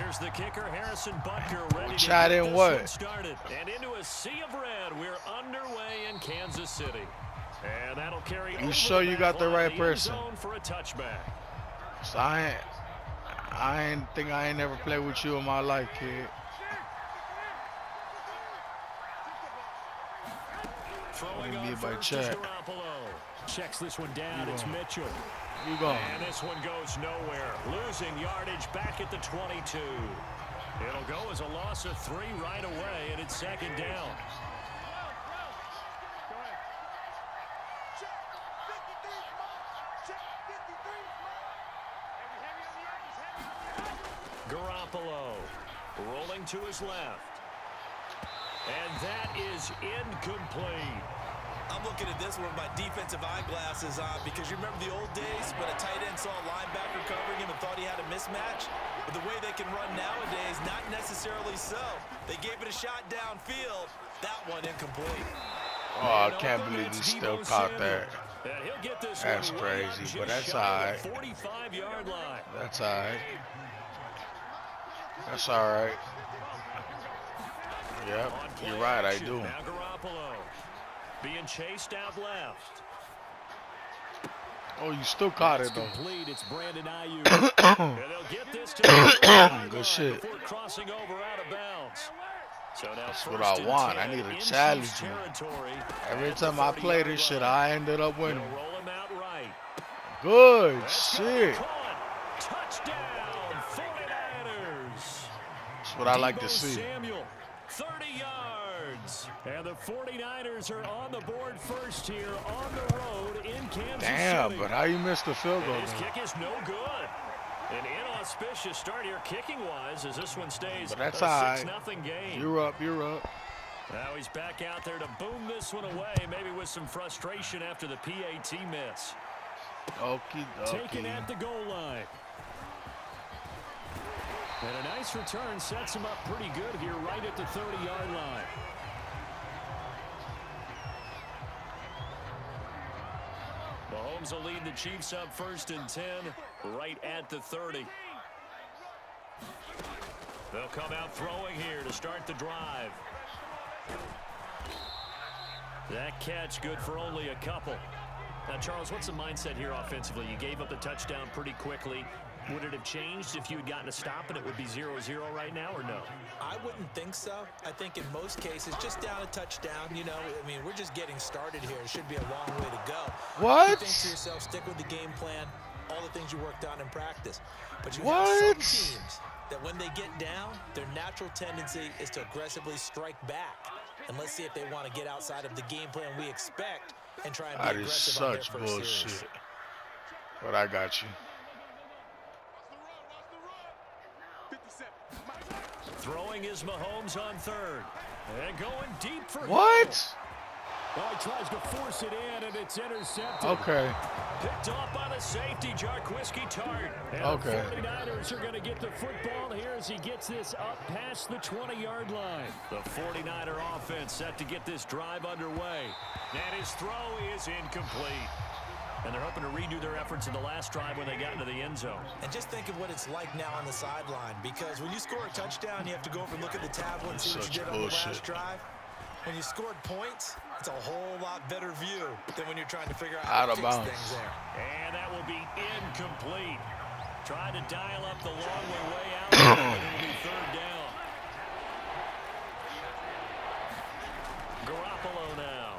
Here's the kicker, Harrison Butker, ready to Chat get in this what? one started. And into a sea of red, we're underway in Kansas City. And that'll carry You over sure the you back got the line right of the end person? zone for a touchback. So I ain't never played with you in my life, kid. Throwing Me on by first is chat. Garoppolo. Checks this one down. It's Mitchell. You going? And this one goes nowhere. Losing yardage back at the 22. It'll go as a loss of 3 right away, and it's second down. Garoppolo rolling to his left. And that is incomplete. I'm looking at this one with my defensive eyeglasses on because you remember the old days when a tight end saw a linebacker covering him and thought he had a mismatch? But the way they can run nowadays, not necessarily so. They gave it a shot downfield. That one incomplete. Oh, I can't believe he still caught that. That's One crazy, but that's shy all of the right. 45-yard line. That's all right. That's all right. Yep, you're right, I do. Now Garoppolo being chased out left. Oh, you still caught it, though. Complete. It's Brandon Ayuk. And they'll get this to the Good shit. before crossing over out of bounds. So now That's what I want. I need a challenge. Every time I play this shit, I ended up winning. Roll him out right. Good That's shit. caught. Touchdown, 49ers. That's what I like to Deebo see. Samuel, 30 yards. And the 49ers are on the board first here on the road in Kansas Damn, City. but how you missed the field goal? His Then? kick is no good. An inauspicious start here kicking-wise as this one stays But that's a all right. 6-0 game. You're up, you're up. Now he's back out there to boom this one away, maybe with some frustration after the PAT miss. Okie Taken dokie. at the goal line. And a nice return sets him up pretty good here right at the 30-yard line. Mahomes will lead the Chiefs up 1st and 10 right at the 30. They'll come out throwing here to start the drive. That catch good for only a couple. Now, Charles, what's the mindset here offensively? You gave up the touchdown pretty quickly. Would it have changed if you had gotten a stop and it would be 0-0 right now, or no? I wouldn't think so. I think in most cases, just down a touchdown, you know, I mean, we're just getting started here. It should be a long way to go. What? You think to yourself, stick with the game plan, all the things you worked on in practice. But you have some teams that when they get down, their natural tendency is to aggressively strike back. And let's see if they want to get outside of the game plan we expect and try and be That is aggressive on their such first bullshit. series. But I got you. Throwing is Mahomes on 3rd. And going deep for What? Hill. Well, he tries to force it in, and it's intercepted. Okay. Picked off by the safety, Jarquiski Tart. And Okay. the 49ers are going to get the football here as he gets this up past the 20-yard line. The 49er offense set to get this drive underway. And his throw is incomplete. And they're hoping to redo their efforts in the last drive when they got into the end zone. And just think of what it's like now on the sideline, because when you score a touchdown, you have to go over and look at the tablet and see what you did on the last drive. When you scored points, it's a whole lot better view than when you're trying to figure out how to fix things there. And that will be incomplete. Tried to dial up the long way out. And it'll be 3rd down. Garoppolo now.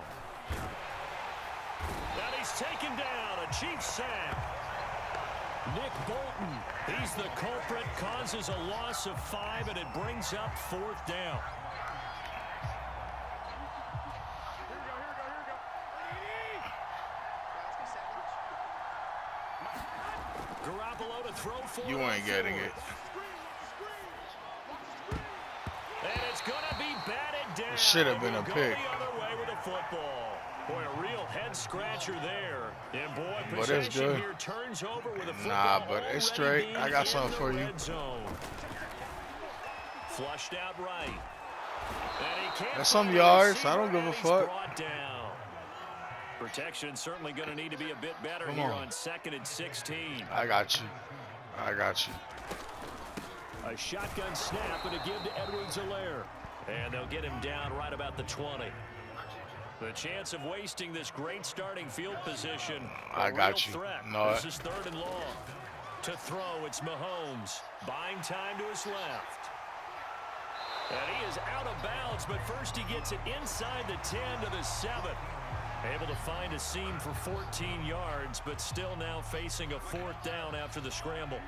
And he's taken down. A Chiefs sack. Nick Bolton, he's the culprit, causes a loss of 5, and it brings up 4th down. Garoppolo to throw for. You ain't getting it. And it's going to be batted down. It should have been a Go pick. the other way with a football. Boy, a real head scratcher there. And boy, But it's possession good. here turns over with a football. Nah, but it's straight. already I got in something the for you. red zone. Flushed out right. And he can't That's some find a yards. receiver, I don't give a and he's fuck. brought down. Protection certainly going to need to be a bit better Come here on. on 2nd and 16. I got you. I got you. A shotgun snap and a give to Edwards-Helaire. And they'll get him down right about the 20. The chance of wasting this great starting field position. I got you. No. This is 3rd and long. To throw, it's Mahomes. Buying time to his left. And he is out of bounds, but first he gets it inside the 10 to the 7. Able to find a seam for 14 yards, but still now facing a 4th down after the scramble.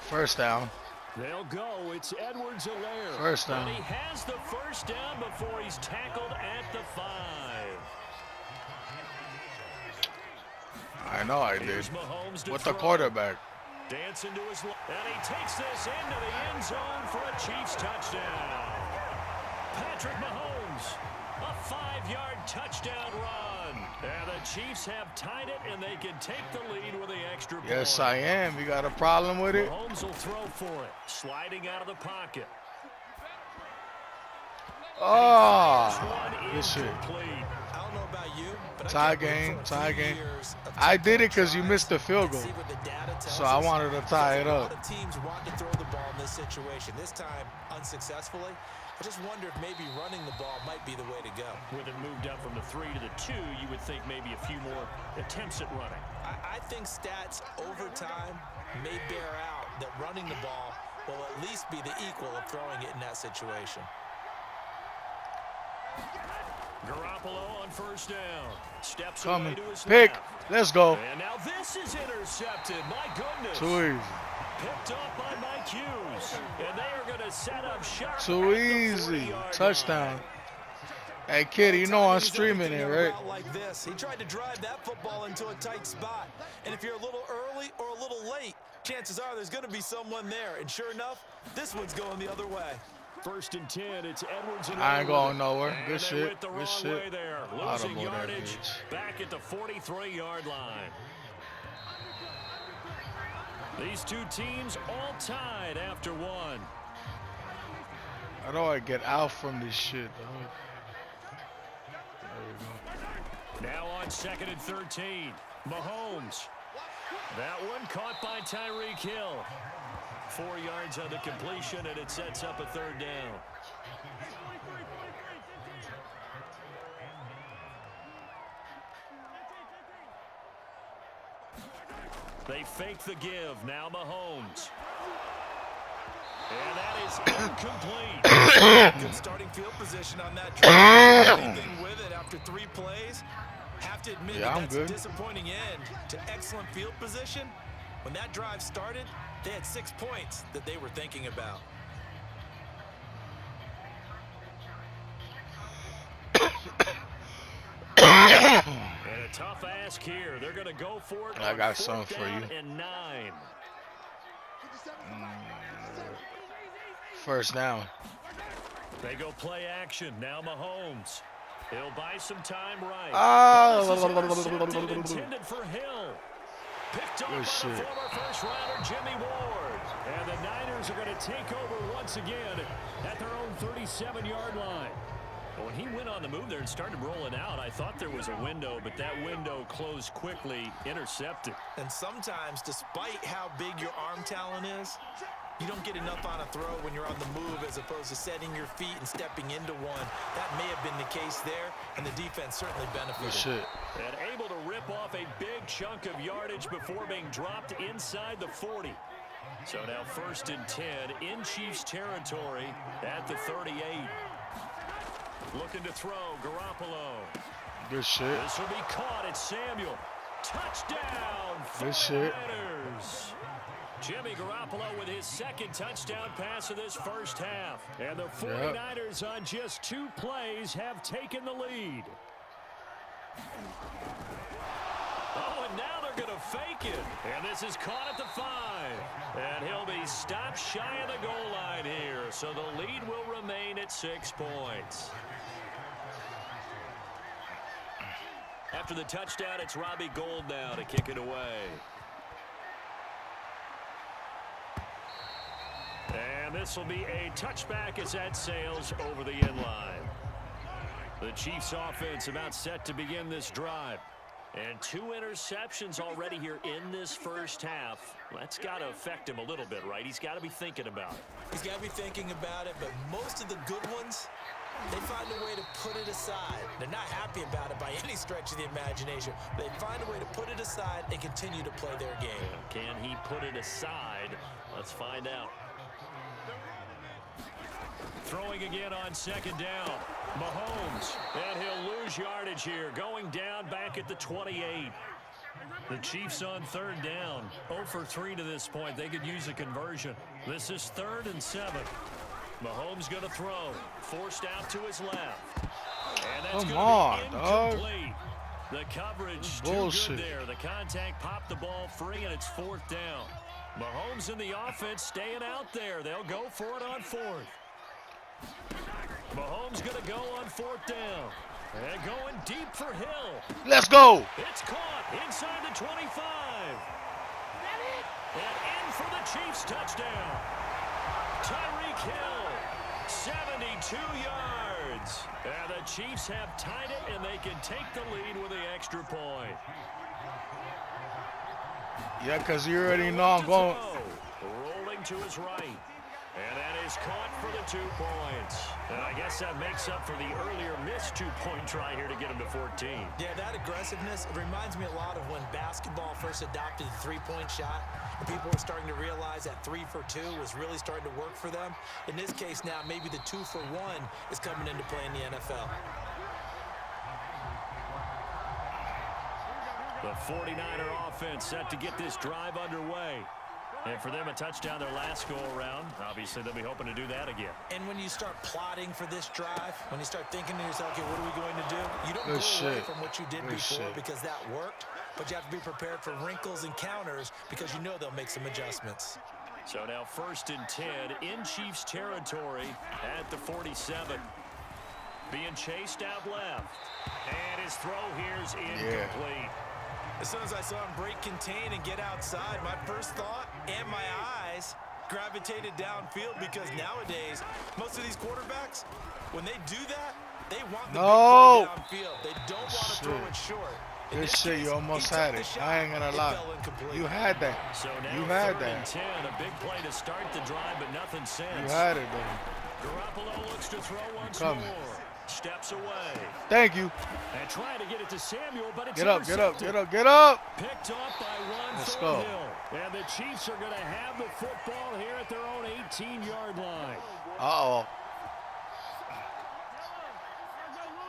First down. They'll go. It's Edwards-Helaire. First down. And he has the first down before he's tackled at the 5. I know I did. With the quarterback. Dancing to his left. And he takes this into the end zone for a Chiefs touchdown. Patrick Mahomes, a 5-yard touchdown run. And the Chiefs have tied it, and they can take the lead with the extra point. Yes, I am. You got a problem with it? Mahomes will throw for it, sliding out of the pocket. Oh, good shit. I don't know about you, but tie game. I did it because you missed the field goal, so I wanted to tie it up. A lot of teams want to throw the ball in this situation. This time, unsuccessfully. I just wonder if maybe running the ball might be the way to go. With it moved up from the 3 to the 2, you would think maybe a few more attempts at running. I think stats over time may bear out that running the ball will at least be the equal of throwing it in that situation. Garoppolo on first down. Steps coming. Away to his Pick. left. Let's go. And now this is intercepted. My goodness. Too easy. Picked up by Mike Hughes. And they are going to set up shop. Too easy. Touchdown. Hey, kid, you know I'm streaming it, right? Like this. He tried to drive that football into a tight spot. And if you're a little early or a little late, chances are there's going to be someone there. And sure enough, this one's going the other way. 1st and 10, it's Edwards. I ain't going nowhere. Good and shit. Good shit. There. Losing yardage back at the 43-yard line. These two teams all tied after one. How do I get out from this shit, though? There we go. Now on 2nd and 13, Mahomes. That one caught by Tyreek Hill. 4 yards on the completion, and it sets up a 3rd down. They fake the give. Now Mahomes. And that is incomplete. Good starting field position on that drive. Anything with it after 3 plays. Have to admit that's a disappointing end to excellent field position. When that drive started, they had 6 points that they were thinking about. And a tough ask here. They're going to go for it. I got something for you. And 9. First down. They go play action. Now Mahomes. He'll buy some time right. Intended for Hill. Picked up by the former first-rounder Jimmy Ward. And the Niners are going to take over once again at their own 37-yard line. But when he went on the move there and started rolling out, I thought there was a window, but that window closed quickly, intercepted. And sometimes, despite how big your arm talent is, you don't get enough on a throw when you're on the move as opposed to setting your feet and stepping into one. That may have been the case there, and the defense certainly benefited. Good shit. And able to rip off a big chunk of yardage before being dropped inside the 40. So now 1st and 10 in Chiefs territory at the 38. Looking to throw, Garoppolo. Good shit. This will be caught. It's Samuel. Touchdown. Good shit. Jimmy Garoppolo with his 2nd touchdown pass of this first half. And the 49ers on just 2 plays have taken the lead. Oh, and now they're going to fake it. And this is caught at the 5. And he'll be stopped shy of the goal line here. So the lead will remain at 6 points. After the touchdown, it's Robbie Gould now to kick it away. And this will be a touchback as that sails over the end line. The Chiefs offense about set to begin this drive. And 2 interceptions already here in this first half. That's got to affect him a little bit, right? He's got to be thinking about it. He's got to be thinking about it, but most of the good ones, they find a way to put it aside. They're not happy about it by any stretch of the imagination. They find a way to put it aside and continue to play their game. Can he put it aside? Let's find out. Throwing again on 2nd down. Mahomes, and he'll lose yardage here. Going down back at the 28. The Chiefs on 3rd down. 0 for 3 to this point. They could use a conversion. This is 3rd and 7. Mahomes going to throw. Forced out to his left. And that's going to be incomplete. The coverage too good there. The contact popped the ball free, and it's 4th down. Mahomes and the offense staying out there. They'll go for it on 4th. Mahomes going to go on 4th down. And going deep for Hill. Let's go. It's caught inside the 25. And in for the Chiefs touchdown. Tyreek Hill, 72 yards. And the Chiefs have tied it, and they can take the lead with the extra point. Yeah, because you already know I'm going. Rolling to his right. And that is caught for the 2 points. And I guess that makes up for the earlier missed 2-point try here to get him to 14. Yeah, that aggressiveness, it reminds me a lot of when basketball first adopted the 3-point shot. And people were starting to realize that 3 for 2 was really starting to work for them. In this case now, maybe the 2 for 1 is coming into play in the NFL. The 49er offense set to get this drive underway. And for them, a touchdown their last go-around. Obviously, they'll be hoping to do that again. And when you start plotting for this drive, when you start thinking to yourself, okay, what are we going to do? You don't go away from what you did before because that worked, but you have to be prepared for wrinkles and counters because you know they'll make some adjustments. So now 1st and 10 in Chiefs territory at the 47. Being chased out left. And his throw here is incomplete. As soon as I saw him break contain and get outside, my first thought and my eyes gravitated downfield because nowadays, most of these quarterbacks, when they do that, they want the big play downfield. They don't want to throw it short. Good shit, you almost had it. I ain't gonna lie. You had that. So now you had 3rd and 10, a big play to start the drive, but nothing since. You had it, though. Garoppolo looks to throw once more. Steps away. Thank you. And trying to get it to Samuel, but it's get up, get up, get up, get up. Picked off by one. Let's go. Hill. And the Chiefs are going to have the football here at their own 18-yard line. Uh-oh.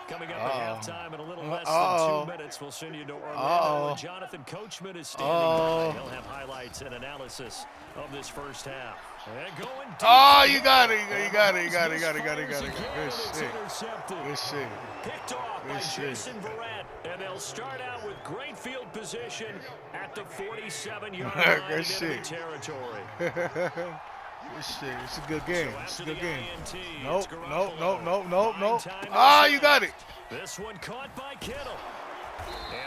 Coming up at halftime in a little less than 2 minutes, we'll send you to Orlando. And Jonathan Coachman is standing by. He'll have highlights and analysis of this first half. And going deep. You got it. You got it. You got it. You got it. You got it. You got it. Good shit. Good shit. Picked off by Jason Verrett. And they'll start out with great field position at the 47-yard line in enemy territory. Good shit. It's a good game. It's a good game. Nope. You got it. This one caught by Kittle.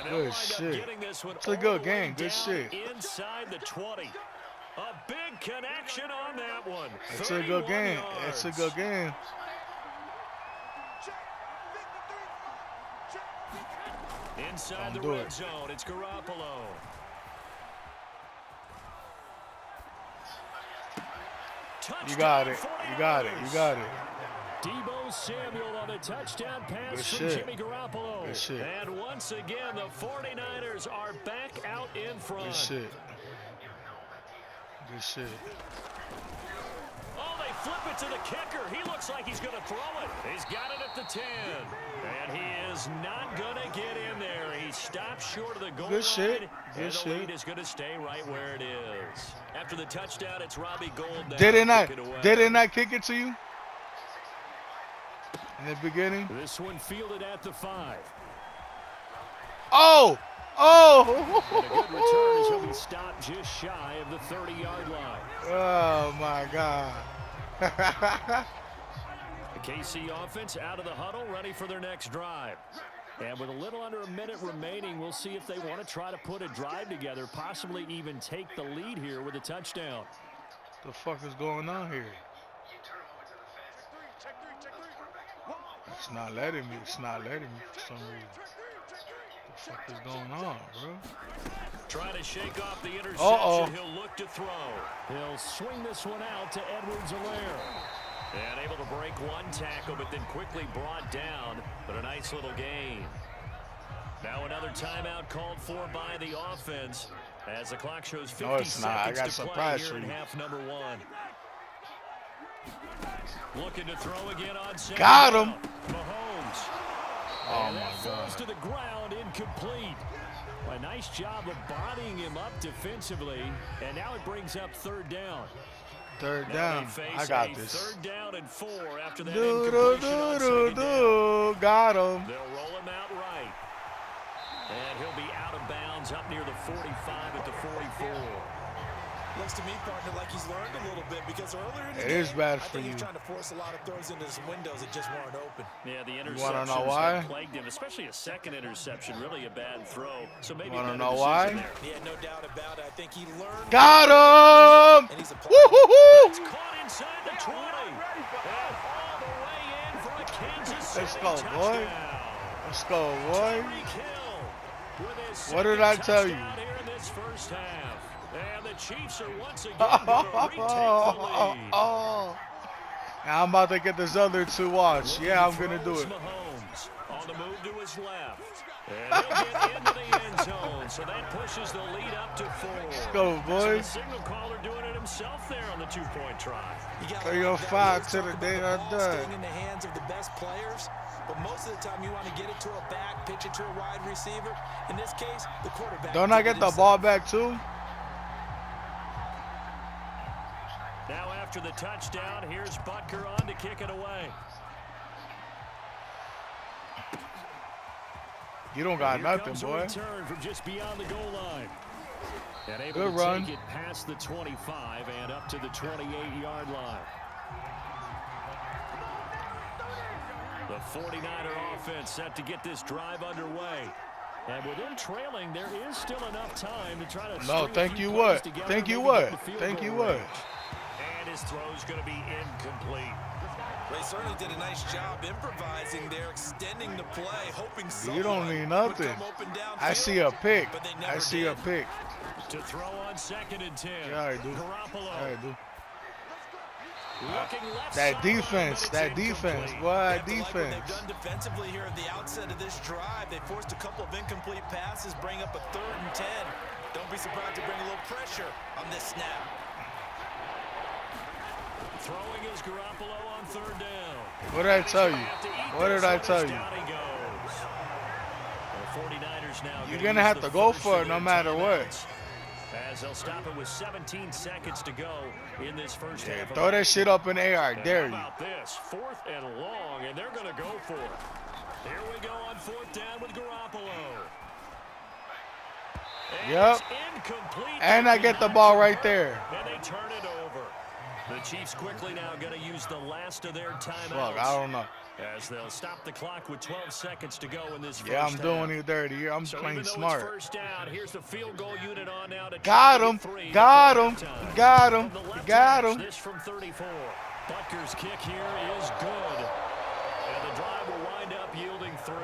And good shit. It's a good game. Good shit. Inside the 20. A big connection on that one. It's a good game. It's a good game. Inside the red zone, it's Garoppolo. You got it. You got it. You got it. Deebo Samuel on a touchdown pass from Jimmy Garoppolo. Good shit. And once again, the 49ers are back out in front. Good shit. Good shit. Oh, they flip it to the kicker. He looks like he's going to throw it. He's got it at the 10. And he is not going to get in there. He stops short of the goal line. Good And the shit. lead is going to stay right where it is. After the touchdown, it's Robbie Gould. Did it not kick it to you in the beginning? This one fielded at the 5. Oh! And a good return as he'll be stopped just shy of the 30-yard line. Oh, my God. The KC offense out of the huddle, ready for their next drive. And with a little under a minute remaining, we'll see if they want to try to put a drive together, possibly even take the lead here with a touchdown. The fuck is going on here? It's not letting me. It's not letting me for some reason. The What is going on, bro? Trying to shake off the interception. He'll look to throw. He'll swing this one out to Edwards-Helaire. And able to break one tackle, but then quickly brought down. But a nice little gain. Now another timeout called for by the offense as the clock shows 50 seconds to play here in half number one. Looking to throw again on second. Got him. Mahomes. Oh, and my that falls God. to the ground, incomplete. A nice job of bodying him up defensively, and now it brings up third down. Third down. I got this. Third down and 4 after that incompletion on second down. Got him. They'll roll him out right. And he'll be out of bounds up near the 45 at the 44. Looks to me, partner, like he's learned a little bit because earlier in the game, It is bad I for think you. he's trying to force a lot of throws into some windows that just weren't open. Yeah, the You want to know interceptions why? have plagued him, especially a second interception, really a bad throw. So maybe Want to a know better why? decision there. Yeah, no doubt about it. I think he learned. Got him. And he's a Woo-hoo-hoo. It's caught inside the 20. And all the way in for a Kansas City Let's go, touchdown. boy. Let's go, boy. Tyreek Hill with his What did I second tell you? touchdown here in this first half. And the Chiefs are once again going to retake the lead. Now I'm about to get this other two. Watch. Yeah, I'm going to do it. Mahomes on the move to his left. And he'll get into the end zone. So that pushes the lead up to 4. Let's go, So boy. the signal caller doing it himself there on the two-point try. You got 305 to the day I die. Staying in the hands of the best players, but most of the time you want to get it to a back, pitch it to a wide receiver. In this case, the quarterback. Don't I get the ball back too? Now after the touchdown, here's Butker on to kick it away. You don't got Here nothing, comes a boy. return from just beyond the goal line. And able Good to run. take it past the 25 and up to the 28-yard line. The 49er offense set to get this drive underway. And with them trailing, there is still enough time to try to No, string a thank few you plays what? together Thank you and maybe what? get the field Thank goal you what? range. And his throw's going to be incomplete. They certainly did a nice job improvising there, extending the play, hoping someone You don't need would nothing. come open downfield, I see a pick. but they never I see did. a pick. To throw on second and 10. Yeah, I do. Garoppolo. Yeah, I do. Looking left That sideline, defense, but that it's defense, incomplete. boy, You that have to like what defense. they've done defensively here at the outset of this drive. They forced a couple of incomplete passes, bring up a 3rd and 10. Don't be surprised to bring a little pressure on this snap. Throwing is Garoppolo on 3rd down. What did I tell you? What did I tell you? Down he goes. The 49ers now You're gonna gonna use have the to go first for of it no their matter what. timeouts, as they'll stop it with 17 seconds to go in this first half. Throw that shit up in the air, I And dare how you. about this? 4th and long, and they're going to go for it. Here we go on 4th down with Garoppolo. And Yep. it's incomplete. And I get the ball right there. And they turn it over. The Chiefs quickly now going to use the last of their timeouts. Fuck, I don't know. As they'll stop the clock with 12 seconds to go in this first Yeah, I'm half. doing it dirty. I'm So playing even though smart. It's first down, here's the field goal unit on now to Got him. 23 Got him. before halftime. Got him. From the left Got hash, him. This from 34. Butker's kick here is good. And the drive will wind up yielding 3.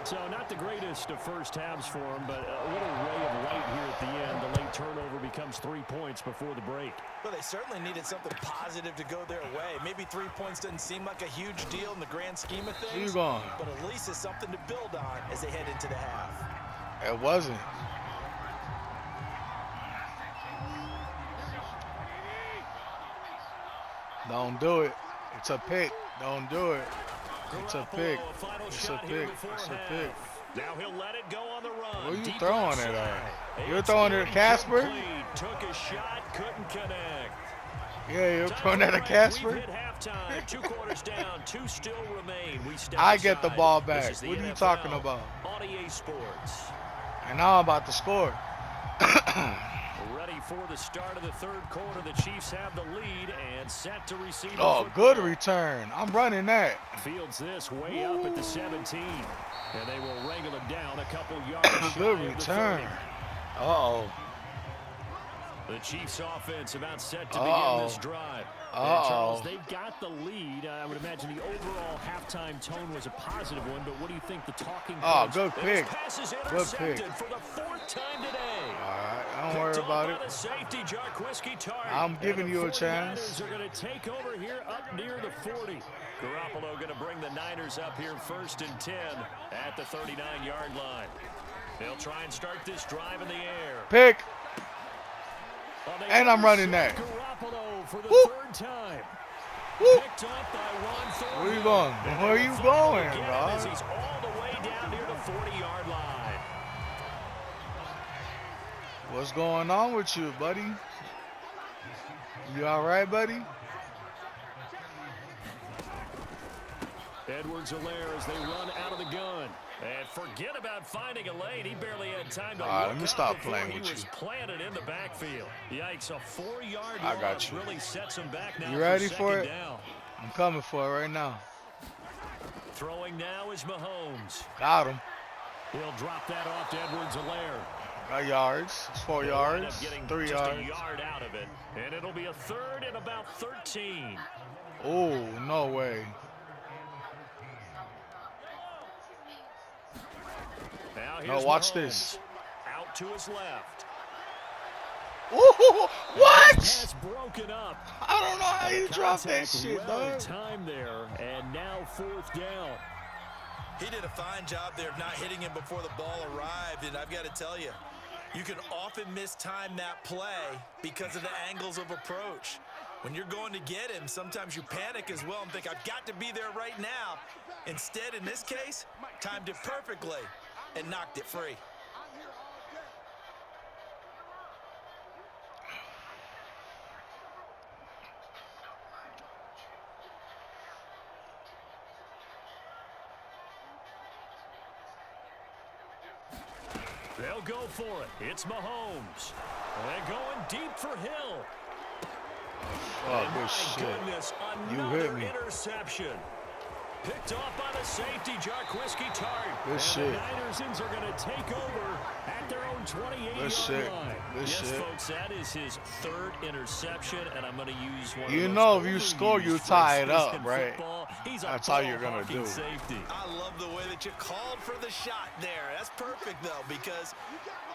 So not the greatest of first halves for him, but a little ray of light here at the end. The late turnover becomes 3 points before the break. Well, they certainly needed something positive to go their way. Maybe 3 points doesn't seem like a huge deal in the grand scheme of things. You gone. But at least it's something to build on as they head into the half. It wasn't. Don't do it. It's a pick. Don't do it. It's a pick. Garoppolo, final It's a shot here pick. before It's a half. pick. Now he'll let it go on the run. Where you Deep throwing left it at? side. You're It's throwing it at Casper? incomplete. Took a shot, couldn't connect. Yeah, you're Time throwing for that a at break. Casper? We've hit halftime. 2 quarters down, 2 still remain. We step I get the aside. ball This back. is the What are you NFL talking about? on EA Sports. And now I'm about to score. Ready for the start of the 3rd quarter. The Chiefs have the lead and set to receive the Oh, football. good return. I'm running that. Fields this way up at the 17. And they will wrangle him down a couple yards shy Good of the return. 30. Uh-oh. The Chiefs offense about set to begin this drive. And Charles, they've got the lead. I would imagine the overall halftime tone was a positive one, but what do you think the talking points? Good pick. Good pick. For the 4th time today. All right, don't worry about it. Safety, I'm giving you a chance. They're going to take over here up near the 40. Garoppolo going to bring the Niners up here 1st and 10 at the 39-yard line. They'll try and start this drive in the air. Pick. And I'm running that. Garoppolo for the Woo. 3rd time. Woo. Picked up by Juan. Where you going? Where you going, bro? He's all the way down near the 40-yard line. What's going on with you, buddy? You all right, buddy? Edwards-Helaire as they run out of the gun. And forget about finding a lane. He barely had time to all right, let me stop playing with you. He was planted in the backfield. Yikes, a 4-yard loss. I got you. Really sets him back now. You ready for it? Down. I'm coming for it right now. Throwing now is Mahomes. Got him. He'll drop that off to Edwards-Helaire. Got yards. It's 4 yards. 3 yards. A yard out of it. And it'll be a 3rd and about 13. Oh, no way. Now no, watch Mahomes. this. Out to his left. Ooh, what? Pass broken up. I don't know how you dropped that shit, dog. Time there, and now 4th down. He did a fine job there of not hitting him before the ball arrived, and I've got to tell you, you can often mistime that play because of the angles of approach. When you're going to get him, sometimes you panic as well and think, I've got to be there right now. Instead, in this case, timed it perfectly and knocked it free. They'll go for it. It's Mahomes. They're going deep for Hill. Oh, good shit. Goodness, you hit me. Interception. Picked off by the safety, Jarquiski Tart. Good shit. The Ninersons are going to take over at their own 28-yard line. Good shit. Folks, that is his 3rd interception, and I'm going to use one you of those know, if you score, you tie it up, right? That's all you're going to do. Safety. I love the way that you called for the shot there. That's perfect, though, because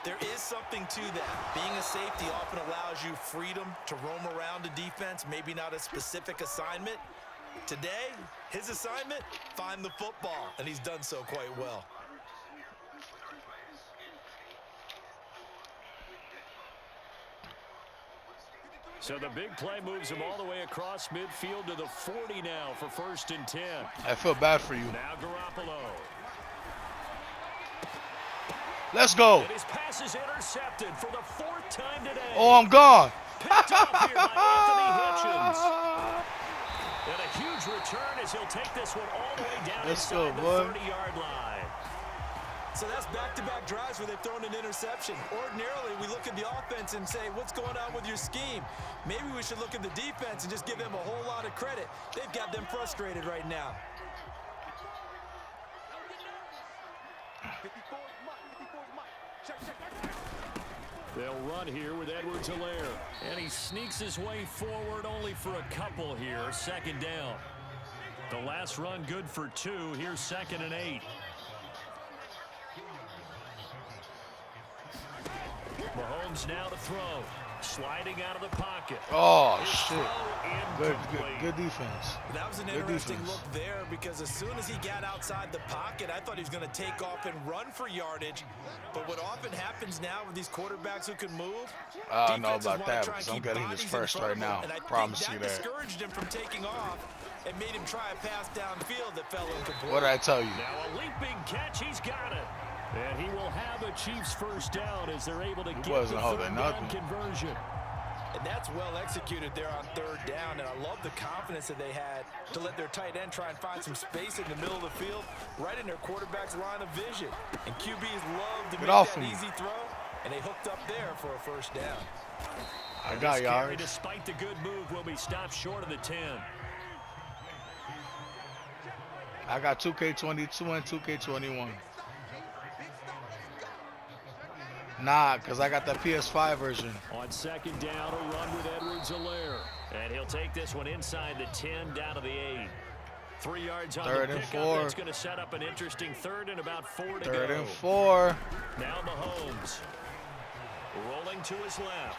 there is something to that. Being a safety often allows you freedom to roam around a defense, maybe not a specific assignment. Today, his assignment, find the football, and he's done so quite well. So the big play moves him all the way across midfield to the 40 now for 1st and 10. I feel bad for you. Now Garoppolo. Let's go. And his pass is intercepted for the 4th time today. Oh, I'm gone. Picked off here by Anthony Hitchens. And a huge return as he'll take this one all the way down inside the 30-yard line. So that's back-to-back drives where they've thrown an interception. Ordinarily, we look at the offense and say, what's going on with your scheme? Maybe we should look at the defense and just give them a whole lot of credit. They've got them frustrated right now. They'll run here with Edwards-Helaire. And he sneaks his way forward only for a couple here. 2nd down. The last run good for 2. Here's 2nd and 8. Mahomes now to throw. Sliding out of the pocket. Oh, shit. Good defense. That was an interesting look there because as soon as he got outside the pocket, I thought he was going to take off and run for yardage. But what often happens now with these quarterbacks who can move, I don't know about that because I'm getting his first right now. And I promise think you that. Discouraged him from taking off and made him try a pass downfield that fell incomplete. What did I tell you? Now a leaping catch, he's got it. And he will have a Chiefs 1st down as they're able to get the 3rd down conversion. And that's well executed there on 3rd down. And I love the confidence that they had to let their tight end try and find some space in the middle of the field, right in their quarterback's line of vision. And QBs love to make that easy throw, and they hooked up there for a 1st down. I got yards. Despite the good move, will be stopped short of the 10. I got 2K22 and 2K21. Nah, because I got the PS5 version. On second down, a run with Edwards-Helaire. And he'll take this one inside the 10 down to the 8. 3 yards on Third the and pickup. 4. That's going to set up an interesting third and about 4 to go. Third and 4. Now Mahomes rolling to his left.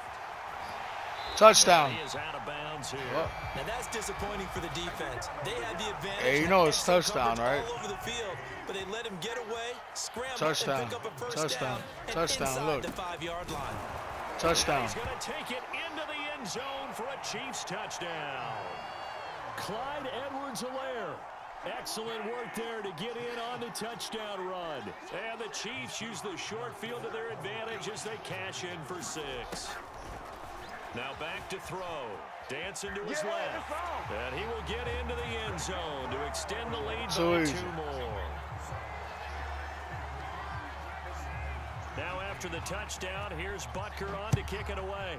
Touchdown. He is out of bounds here. Oh. Now that's disappointing for the defense. They had the advantage. Hey, you know it's had touchdown, coverage right? all over the field, but they let him get away, scramble, Touchdown. and pick up a first Touchdown. down, and Touchdown. inside Look. the 5-yard line. Touchdown. He's going to take it into the end zone for a Chiefs touchdown. Clyde Edwards-Helaire. Excellent work there to get in on the touchdown run. And the Chiefs use the short field to their advantage as they cash in for 6. Now back to throw. Dancing to his left. And he will get into the end zone to extend the lead by 2 more. Now after the touchdown, here's Butker on to kick it away.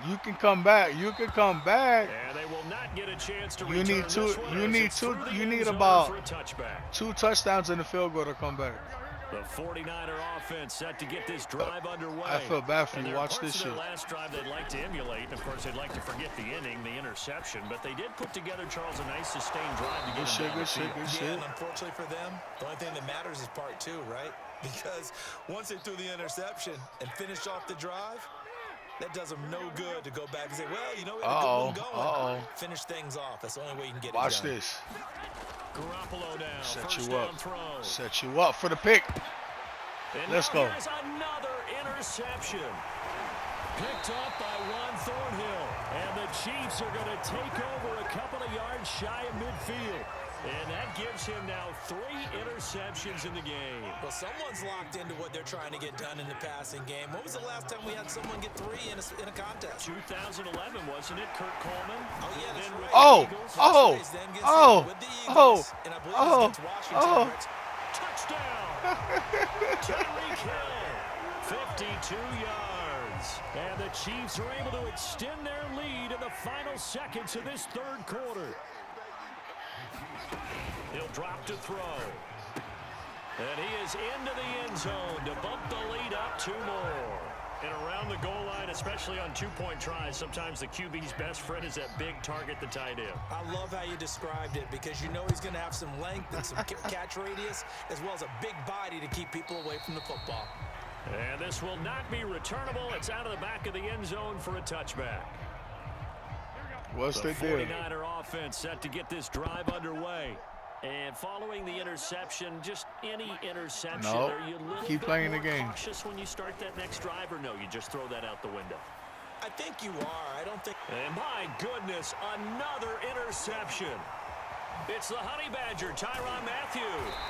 You can come back. You can come back. And they will not get a chance to You return need two. this one You as need it's two. through the You end need zone about for a touchback. 2 touchdowns in the field goal to come back. The 49er offense set to get this drive underway. I feel bad for And you. there are Watch parts this of their shit. last drive they'd like to emulate. And of course, they'd like to forget the inning, the interception. But they did put together, Charles, a nice sustained drive to get Good him shit. down Good the shit. field. Good Yeah, shit. and unfortunately for them, the only thing that matters is part 2, right? Because once they threw the interception and finished off the drive, that does them no good to go back and say, well, you know, we had a good one going. Finish things off. That's the only way you can get Watch it done. this. Garoppolo now. Set First you down up. throw. Set you up for the pick. And Let's now go. here's another interception. Picked up by Juan Thornhill. And the Chiefs are going to take over a couple of yards shy of midfield. And that gives him now 3 interceptions in the game. Well, someone's locked into what they're trying to get done in the passing game. When was the last time we had someone get 3 in a contest? 2011, wasn't it, Kurt Coleman? Oh, yeah, that's Then right. with Oh, the Eagles. oh, That's right. Then gets oh, with the oh, Eagles, and I believe it's against Washington. Rich. Touchdown! Tyreek Hill, 52 yards. And the Chiefs are able to extend their lead in the final seconds of this third quarter. He'll drop to throw. And he is into the end zone to bump the lead up 2 more. And around the goal line, especially on 2-point tries, sometimes the QB's best friend is that big target, the tight end. I love how you described it because you know he's going to have some length and some catch radius as well as a big body to keep people away from the football. And this will not be returnable. It's out of the back of the end zone for a touchback. What's The the deal? 49er offense set to get this drive underway. And following the interception, just any interception, No. are you a little Keep bit playing more the game. cautious when you start that next drive, or no, you just throw that out the window? I think you are. I don't think. And my goodness, another interception. It's the Honey Badger, Tyrann Mathieu.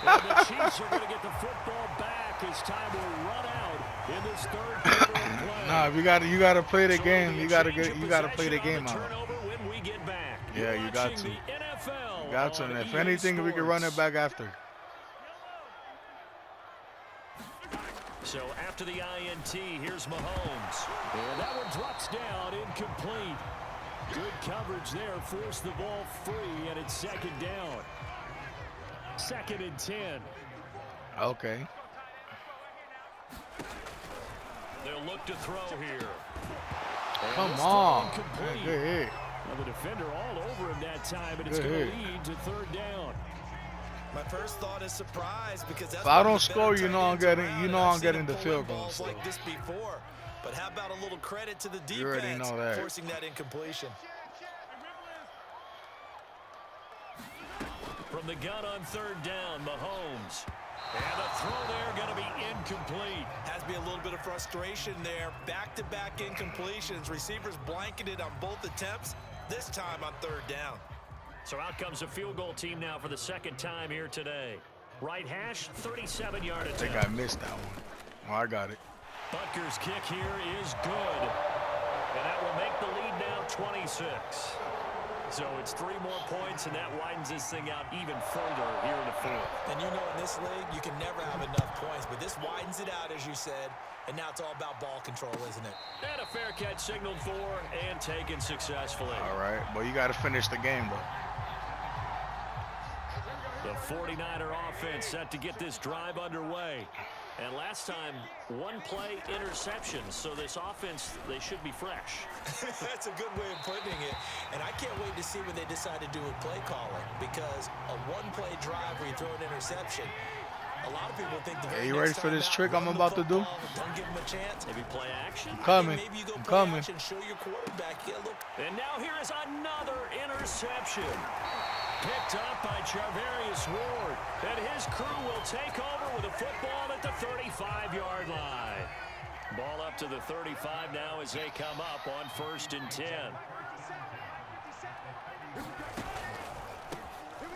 And the Chiefs are going to get the football back as time will run out in this third quarter of play. Nah, you gotta play the So game. it'll You be a gotta change get. of You gotta play the possession on game out. turnover when we get back. Yeah, You're you got watching to. the NFL Got to. on And if EA anything, we can run it Sports. back after. So after the INT, here's Mahomes. And that one drops down, incomplete. Good coverage there, forced the ball free, and it's second down. 2nd and 10. Okay. They'll look to throw here. Come this on. throw incomplete. Good hit. Well, the defender all over him that time, and it's Good going to hit. lead to 3rd down. My first thought is surprise because that's If I one don't of the score, better you know tight I'm ends getting- around, you and know I've I'm seen getting him the pull field in goals, balls like though. this before. But how about a little credit to the defense You already know that. forcing that incompletion? From the gun on 3rd down, Mahomes. And the throw there going to be incomplete. Has to be a little bit of frustration there. Back-to-back incompletions. Receivers blanketed on both attempts, this time on 3rd down. So out comes a field goal team now for the 2nd time here today. Right hash, 37-yard I think attempt. I missed that one. Oh, I got it. Butker's kick here is good. And that will make the lead now 26. So it's 3 more points, and that widens this thing out even further here in the 4th. And you know in this league, you can never have enough points, but this widens it out, as you said, and now it's all about ball control, isn't it? And a fair catch signaled for and taken successfully. All right. Well, you got to finish the game, though. The 49er offense set to get this drive underway. And last time, one play interception. So this offense, they should be fresh. That's a good way of putting it. And I can't wait to see what they decide to do with play calling, because a one-play drive where you throw an interception, a lot of people think the very you ready for this trick I'm about to do? Don't give them a chance. Maybe play action. I'm coming. Maybe you go I'm play coming. action, show your quarterback. Yeah, look. And now here is another interception. Picked up by Charvarius Ward. And his crew will take over with a football at the 35-yard line. Ball up to the 35 now as they come up on 1st and 10.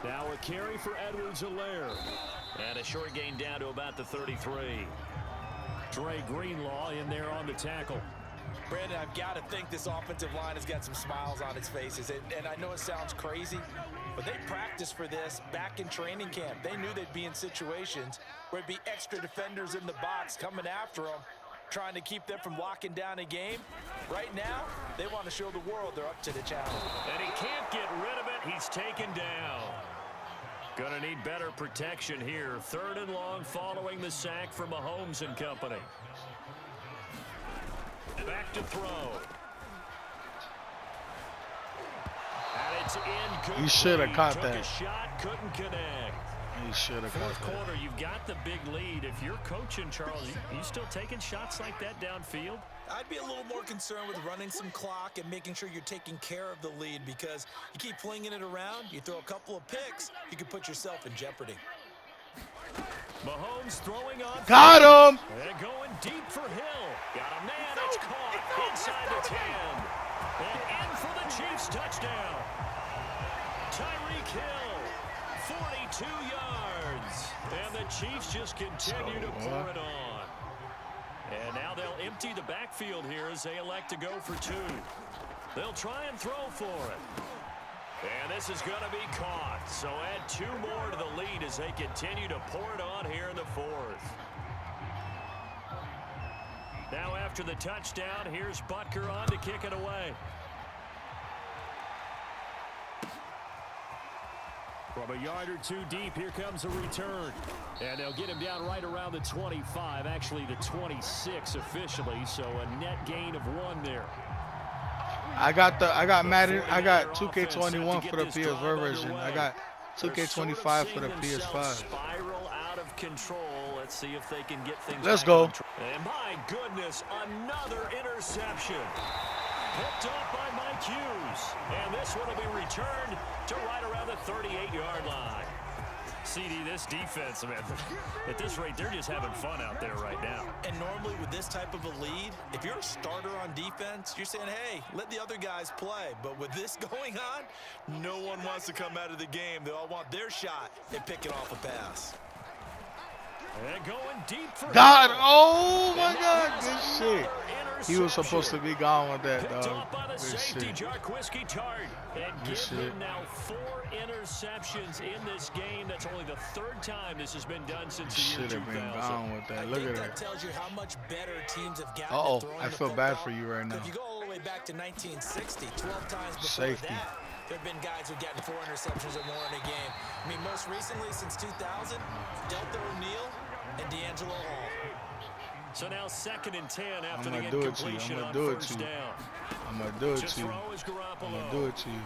Now a carry for Edwards-Helaire. And a short gain down to about the 33. Dre Greenlaw in there on the tackle. Brandon, I've got to think this offensive line has got some smiles on its faces. And I know it sounds crazy, but they practiced for this back in training camp. They knew they'd be in situations where it'd be extra defenders in the box coming after them, trying to keep them from locking down a game. Right now, they want to show the world they're up to the challenge. And he can't get rid of it. He's taken down. Gonna need better protection here. 3rd and long following the sack from Mahomes and company. Back to throw. And it's incomplete. You should have caught Took that. a shot, couldn't connect. You should have caught Fourth that. quarter, you've got the big lead. If you're coaching, Charles, you still taking shots like that downfield? I'd be a little more concerned with running some clock and making sure you're taking care of the lead, because you keep flinging it around, you throw a couple of picks, you can put yourself in jeopardy. Mahomes throwing on. Got him! And going deep for Hill. Got a man, it's caught inside the 10. And in for the Chiefs touchdown. Tyreek Hill, 42 yards. And the Chiefs just continue to pour it on. And now they'll empty the backfield here as they elect to go for 2. They'll try and throw for it. And this is going to be caught. So add 2 more to the lead as they continue to pour it on here in the 4th. Now after the touchdown, here's Butker on to kick it away. From a yard or 2 deep, here comes a return. And they'll get him down right around the 25, actually the 26 officially, so a net gain of 1 there. I got Madden, I got 2K21 for the PS4 version. I got 2K25 for the PS5. Spiral out of control. Let's see if they can get things. Let's go. And my goodness, another interception. Picked up by Mike Hughes. And this one will be returned to right around the 38-yard line. CD, this defense, man, at this rate, they're just having fun out there right now. And normally with this type of a lead, if you're a starter on defense, you're saying, hey, let the other guys play. But with this going on, no one wants to come out of the game. They all want their shot and pick it off a pass. And going deep for God, oh my God, good shit. He was supposed to be gone with that, Picked dog. off by the Good safety, shit. Jarquiski Tart. And Good give shit. him now 4 interceptions in this game. That's only the 3rd time this has been done since the year Should have 2000. been gone with that. Look at that that. tells you how much better teams have gotten Uh-oh, at throwing I the feel bad football. for you right now. If you go all the way back to 1960, 12 times before Safety. that, there have been guys who've gotten 4 interceptions or more in a game. I mean, most recently, since 2000, Delta O'Neal and D'Angelo Hall. So now 2nd and 10 after I'm the gonna do it to you. incompletion I'm on gonna do it 1st to you. down. I'm going to do it To to you. throw is I'm Garoppolo. going to do it to you.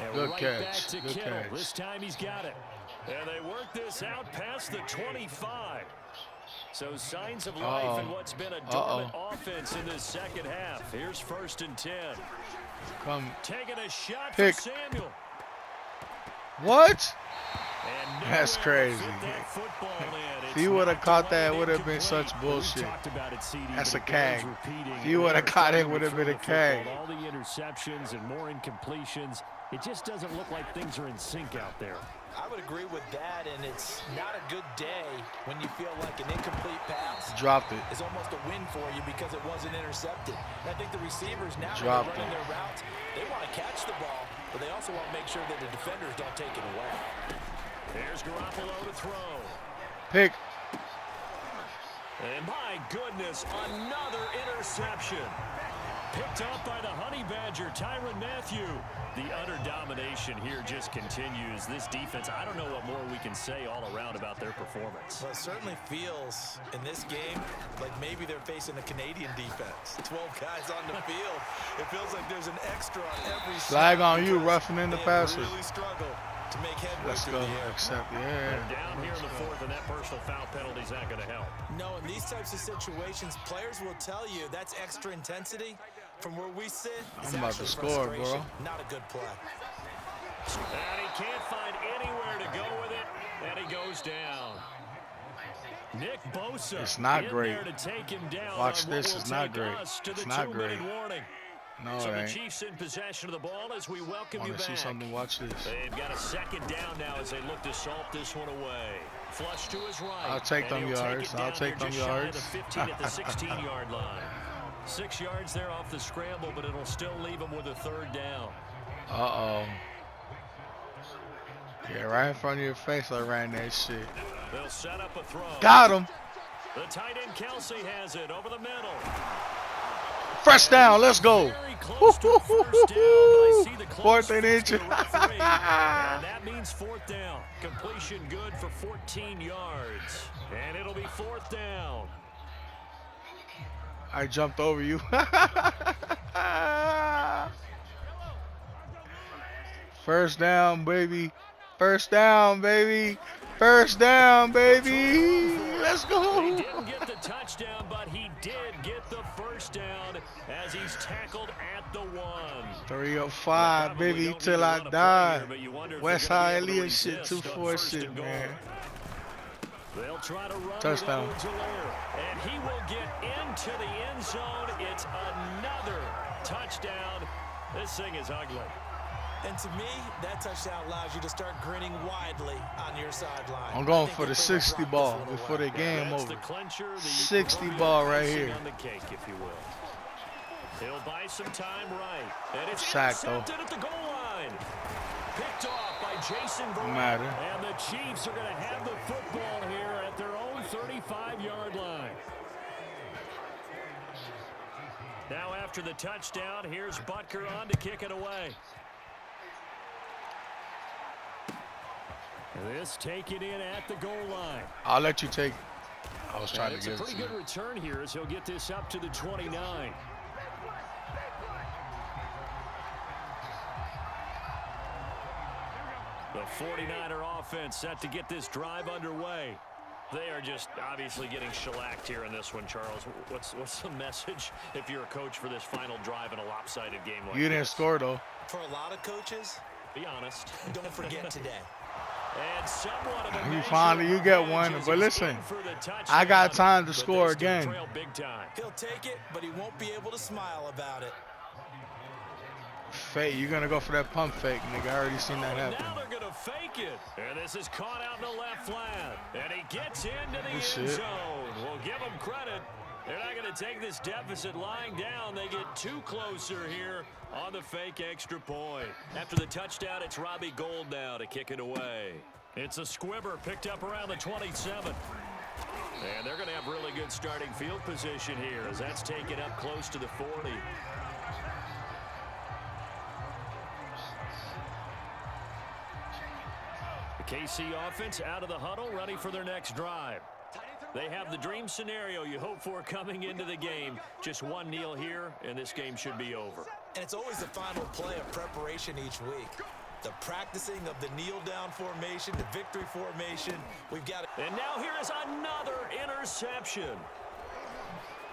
And Good right catch. back to Good Kittle. catch. This time he's got it. And they work this out past the 25. So signs of life in what's been a dormant offense in this second half. Here's 1st and 10. Come. Taking a shot Pick. for Samuel. What? And That's nowhere to crazy. fit that football in. If you would have caught that, it would have been such bullshit. That's a cag. If you would have caught it, it would have been a cag. All the interceptions and more incompletions. It just doesn't look like things are in sync out there. I would agree with that, and it's not a good day when you feel like an incomplete pass Dropped it. is almost a win for you because it wasn't intercepted. And I think the receivers now, when Dropped they're running it. their routes, they want to catch the ball, but they also want to make sure that the defenders don't take it away. There's Garoppolo to throw. Pick. And my goodness, another interception. Picked up by the Honey Badger, Tyrann Mathieu. The utter domination here just continues. This defense, I don't know what more we can say all around about their performance. Well, it certainly feels in this game like maybe they're facing a Canadian defense. 12 guys on the field. It feels like there's an extra on every Flag snap on you, roughing in the passer. Really struggle to make headway. Let's go. Accept. Yeah. They're down here in the fourth, and that personal foul penalty's not going to help. No, in these types of situations, players will tell you that's extra intensity. From where we sit, I'm about to score, bro. Not a good play. And he can't find anywhere to go with it, and he goes down. Nick Bosa. It's not great. To take him down. Watch this. It's not great. It's not great. No, so it the ain't. Chiefs in possession of the ball as we welcome you Want back. to see something? Watch this. They've got a second down now as they look to salt this one away. Flush to his right. I'll take them yards. I'll take them yards. The 15 at the 16-yard line. 6 yards there off the scramble, but it'll still leave him with a third down. Uh-oh. Yeah, right in front of your face, I ran that shit. They'll set up a throw. Got him. The tight end Kelsey has it over the middle. First down, let's go. Very close to a first down, but I see the Fourth and close inch. to the referee. And that means fourth down. Completion good for 14 yards. And it'll be fourth down. I jumped over you. First down, baby. First down, baby. First down, baby. Let's go. He didn't get the touchdown, but he did get the first down as he's tackled at the 1. 305, baby, till I die. West High Elliott shit, 246, man. They'll try to run Touchdown. And he will get into the end zone. It's another touchdown. This thing is ugly. And to me, that touchdown allows you to start grinning widely on your sideline. I'm going for the 60 ball before the game over. 60 ball right here. On the cake, if you will. He'll buy some time right. And it's Sack, though. intercepted at the goal line. Picked off by Jason Verrett. Matter. And the Chiefs are going to have the football here at their own 35-yard line. Now after the touchdown, here's Butker on to kick it away. This taken in at the goal line. I'll let you take. I was trying to get it. It's a pretty good return here as he'll get this up to the 29. The 49er offense set to get this drive underway. They are just obviously getting shellacked here in this one, Charles. What's the message if you're a coach for this final drive in a lopsided game like this? You didn't score, though. For a lot of coaches, be honest. Don't forget today. And somewhat of a You finally you get one, but listen, I got time to score again. He'll take it, but he won't be able to smile about it. Fake, you're gonna go for that pump fake, nigga. I already seen that happen. Now they're gonna fake it, and this is caught out in the left flat, and he gets into the end zone. We'll give him credit. They're not going to take this deficit lying down. They get too closer here on the fake extra point. After the touchdown, it's Robbie Gould now to kick it away. It's a squibber picked up around the 27. And they're going to have really good starting field position here as that's taken up close to the 40. The KC offense out of the huddle, ready for their next drive. They have the dream scenario you hope for coming into the game. Just one kneel here, and this game should be over. And it's always the final play of preparation each week. The practicing of the kneel-down formation, the victory formation. We've got it. And now here is another interception.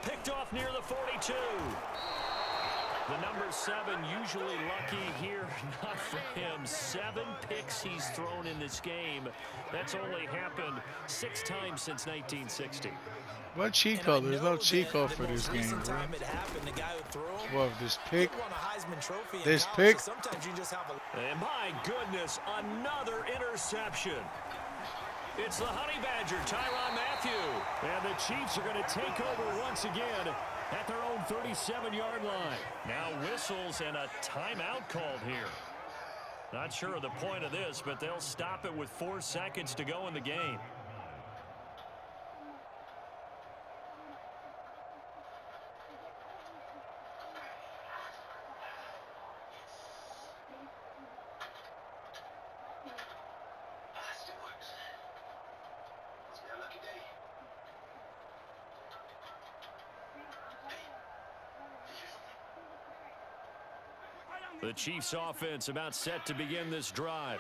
Picked off near the 42. The number 7 usually lucky here, not for him. 7 picks he's thrown in this game. That's only happened 6 times since 1960. What cheat code? There's no cheat code for this game, bro. What, this pick? This pick? And my goodness, another interception. It's the Honey Badger, Tyrann Mathieu. And the Chiefs are going to take over once again at their own 37-yard line. Now whistles and a timeout called here. Not sure of the point of this, but they'll stop it with 4 seconds to go in the game. The Chiefs offense about set to begin this drive.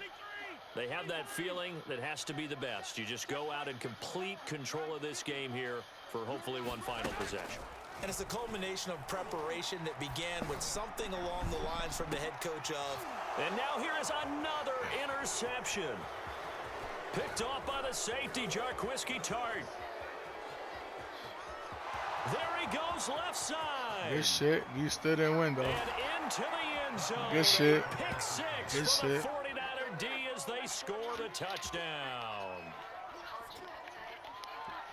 They have that feeling that has to be the best. You just go out in complete control of this game here for hopefully one final possession. And it's a culmination of preparation that began with something along the lines from the head coach of. And now here is another interception. Picked off by the safety, Jarquiski Tart. There he goes, left side. Good shit. You still didn't win, though. And into the end zone. Good shit. Pick six Good for shit. the 49er D as they score the touchdown.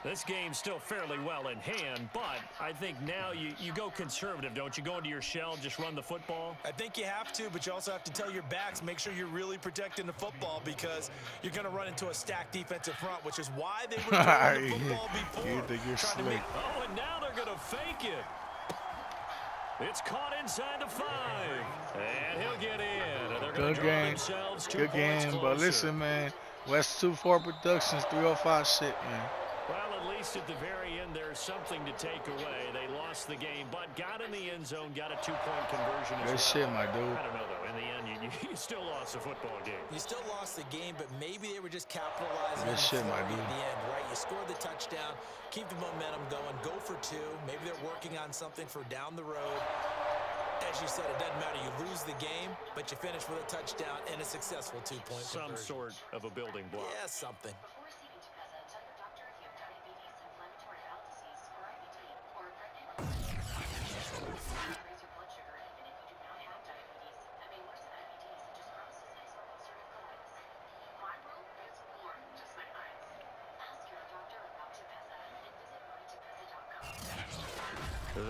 This game's still fairly well in hand, but I think now you go conservative, don't you? Go into your shell, just run the football? I think you have to, but you also have to tell your backs, make sure you're really protecting the football because you're going to run into a stacked defensive front, which is why they were throwing the football before. You think you're slick. Oh, and now they're going to fake it. It's caught inside the 5. And he'll get in. And they're going to draw themselves 2 Good points game. closer. But listen, man. West 2-4 Productions, 305 shit, man. Well, at least at the very end, there's something to take away. They lost the game, but got in the end zone, got a 2-point conversion as well. Good shit, my dude. I don't know, though. In the end, you still lost the football game. You still lost the game, but maybe they were just capitalizing Good shit, my dude. at the end, right? You scored the touchdown, keep the momentum going, go for 2. Maybe they're working on something for down the road. As you said, it doesn't matter. You lose the game, but you finish with a touchdown and a successful 2-point conversion. Some sort of a building block. Yeah, something.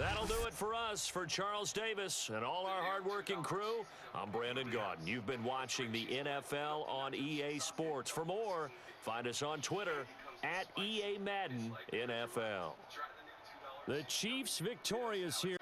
That'll do it for us. For Charles Davis and all our hardworking crew, I'm Brandon Gaudin. You've been watching the NFL on EA Sports. For more, find us on Twitter @EA Madden NFL. The Chiefs victorious here.